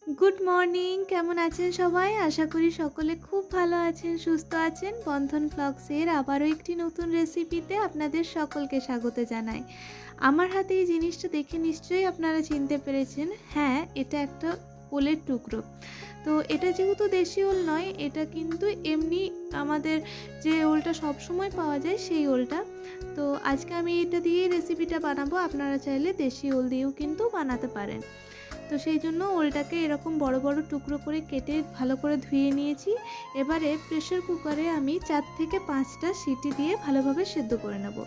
Good morning, কেমন আছেন সবাই? আশা করি সকলে খুব ভালো আছেন, সুস্থ আছেন। বন্ধন ব্লগসের আবারও একটি নতুন রেসিপিতে আপনাদের সকলকে স্বাগত জানাই। আমার হাতে এই জিনিসটা দেখে নিশ্চয়ই আপনারা চিনতে পেরেছেন। হ্যাঁ, এটা একটা ওলের টুকরো। তো এটা যেহেতু দেশি ওল নয়, এটা কিন্তু এমনি আমাদের যে ওলটা সবসময় পাওয়া যায় সেই ওলটা। তো আজকে আমি এটা দিয়েই রেসিপিটা বানাবো। আপনারা চাইলে দেশি ওল দিয়েও কিন্তু বানাতে পারেন। তো সেই জন্য ওলটাকে এরকম বড় বড় টুকরো করে কেটে ভালো করে ধুয়ে নিয়েছি। এবারে প্রেসার কুকারে আমি 4 থেকে 5টা সিটি দিয়ে ভালোভাবে সেদ্ধ করে নেব।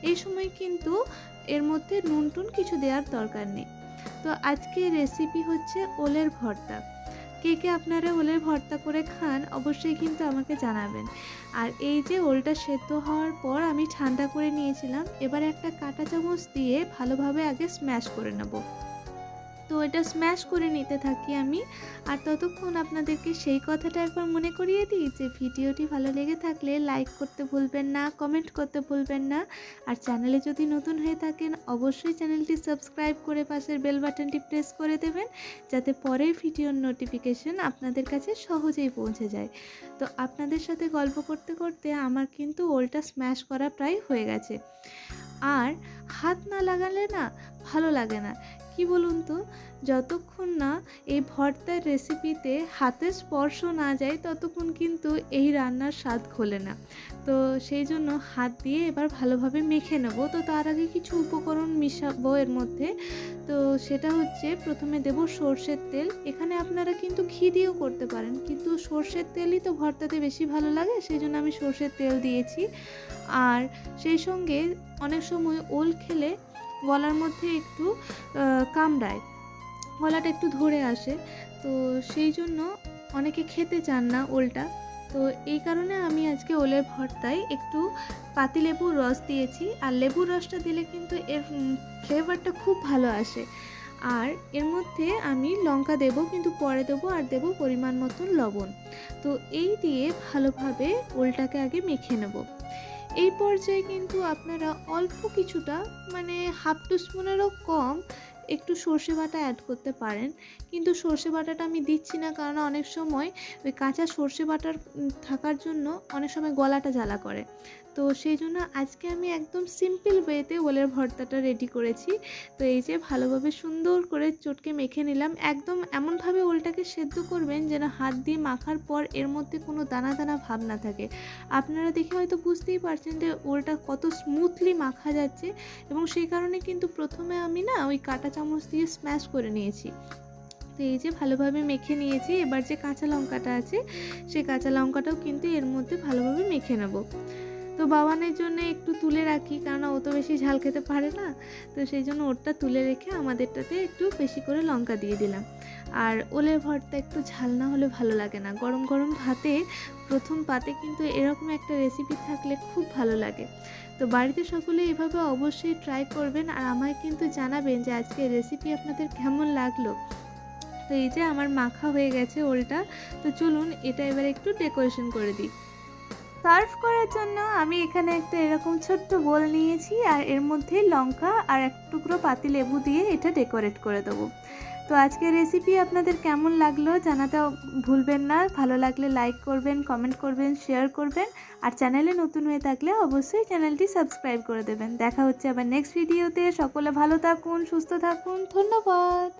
এই সময় কিন্তু এর মধ্যে নুন টুন কিছু দেওয়ার দরকার নেই। তো আজকে রেসিপি হচ্ছে ওলের ভর্তা। কে কে আপনারা ওলের ভর্তা করে খান অবশ্যই কিন্তু আমাকে জানাবেন। আর এই যে ওলটা সেদ্ধ হওয়ার পর আমি ঠান্ডা করে নিয়েছিলাম, এবার একটা কাঁটা চামচ দিয়ে ভালোভাবে আগে স্ম্যাশ করে নেব। তো এটা স্ম্যাশ করে নিতে থাকি আমি। আর ততক্ষণ আপনাদেরকে সেই কথাটা একবার মনে করিয়ে দিই যে ভিডিওটি ভালো লেগে থাকলে লাইক করতে ভুলবেন না, কমেন্ট করতে ভুলবেন না। আর চ্যানেলে যদি নতুন হয়ে থাকেন অবশ্যই চ্যানেলটি সাবস্ক্রাইব করে পাশের বেল বাটনটি প্রেস করে দেবেন, যাতে পরের ভিডিওর নোটিফিকেশন আপনাদের কাছে সহজেই পৌঁছে যায়। তো আপনাদের সাথে গল্প করতে করতে আমার কিন্তু ওলটা স্ম্যাশ করা প্রায় হয়ে গেছে। আর হাত না লাগালে না ভালো লাগে না, কি বলুন তো? যতক্ষণ না এই ভর্তার রেসিপিতে হাতের স্পর্শ না যায় ততক্ষণ কিন্তু এই রান্নার স্বাদ খোলে না। তো সেই জন্য হাত দিয়ে এবার ভালোভাবে মেখে নেব। তো তার আগে কিছু উপকরণ মিশাবো এর মধ্যে। তো সেটা হচ্ছে প্রথমে দেব সর্ষের তেল। এখানে আপনারা কিন্তু ঘি দিয়েও করতে পারেন, কিন্তু সর্ষের তেলই তো ভর্তাতে বেশি ভালো লাগে, সেই জন্য আমি সর্ষের তেল দিয়েছি। আর সেই সঙ্গে অনেক সময় ওল খেলে গলার মধ্যে একটু কামড়ায়, গলাটা একটু ধরে আসে। তো সেই জন্য অনেকে খেতে চান না ওলটা। তো এই কারণে আমি আজকে ওলের ভর্তায় একটু পাতিলেবুর রস দিয়েছি। আর লেবুর রসটা দিলে কিন্তু এর ফ্লেভারটা খুব ভালো আসে। আর এর মধ্যে আমি লঙ্কা দেব, কিন্তু পরে দেবো। আর দেব পরিমাণ মতন লবণ। তো এই দিয়ে ভালোভাবে ওলটাকে আগে মেখে নেব। এই পর্যায়ে কিন্তু আপনারা অল্প কিছুটা, মানে হাফ টিস্পুনেরও কম, একটু সর্ষে বাটা অ্যাড করতে পারেন। কিন্তু সর্ষে বাটাটা আমি দিচ্ছি না, কারণ অনেক সময় ওই কাঁচা সর্ষে বাটার থাকার জন্য অনেক সময় গলাটা জ্বালা করে। তো সেই জন্য আজকে আমি একদম সিম্পল ওয়েতে ওলের ভর্তাটা রেডি করেছি। তো এই যে ভালোভাবে সুন্দর করে চটকে মেখে নিলাম। একদম এমনভাবে ওলটাকে সেদ্ধ করবেন যেন হাত দিয়ে মাখার পর এর মধ্যে কোনো দানা দানা ভাব না থাকে। আপনারা দেখে হয়তো বুঝতেই পারছেন যে ওলটা কত স্মুথলি মাখা যাচ্ছে, এবং সেই কারণে কিন্তু প্রথমে আমি না ওই কাঁটা চামচ দিয়ে স্ম্যাশ করে নিয়েছি। তো এই যে ভালোভাবে মেখে নিয়েছি। এবার যে কাঁচা লঙ্কাটা আছে সেই কাঁচা লঙ্কাটাও কিন্তু এর মধ্যে ভালোভাবে মেখে নেব। তো বাবানের জন্য একটু তুলে রাখি, কারণ ও তো বেশি ঝাল খেতে পারে না। তো সেই জন্য ওরটা তুলে রেখে আমাদেরটাতে একটু বেশি করে লঙ্কা দিয়ে দিলাম। আর ওলের ভর্তা একটু ঝাল না হলে ভালো লাগে না। গরম গরম ভাতে প্রথম পাতে কিন্তু এরকম একটা রেসিপি থাকলে খুব ভালো লাগে। তো বাড়িতে সকলে এভাবে অবশ্যই ট্রাই করবেন, আর আমায় কিন্তু জানাবেন যে আজকের রেসিপি আপনাদের কেমন লাগলো। তো এই যে আমার মাখা হয়ে গেছে ওলটা। তো চলুন এটা এবার একটু ডেকোরেশন করে দিই। সার্ভ করার জন্য আমি এখানে একটা এরকম ছোট্ট বোল নিয়েছি, আর এর মধ্যে লঙ্কা আর এক টুকরো পাতিলেবু দিয়ে এটা ডেকোরেট করে দেবো। তো আজকের রেসিপি আপনাদের কেমন লাগলো জানাতে ভুলবেন না। ভালো লাগলে লাইক করবেন, কমেন্ট করবেন, শেয়ার করবেন। আর চ্যানেলে নতুন হয়ে থাকলে অবশ্যই চ্যানেলটি সাবস্ক্রাইব করে দেবেন। দেখা হচ্ছে আবার নেক্সট ভিডিওতে। সকলে ভালো থাকুন, সুস্থ থাকুন। ধন্যবাদ।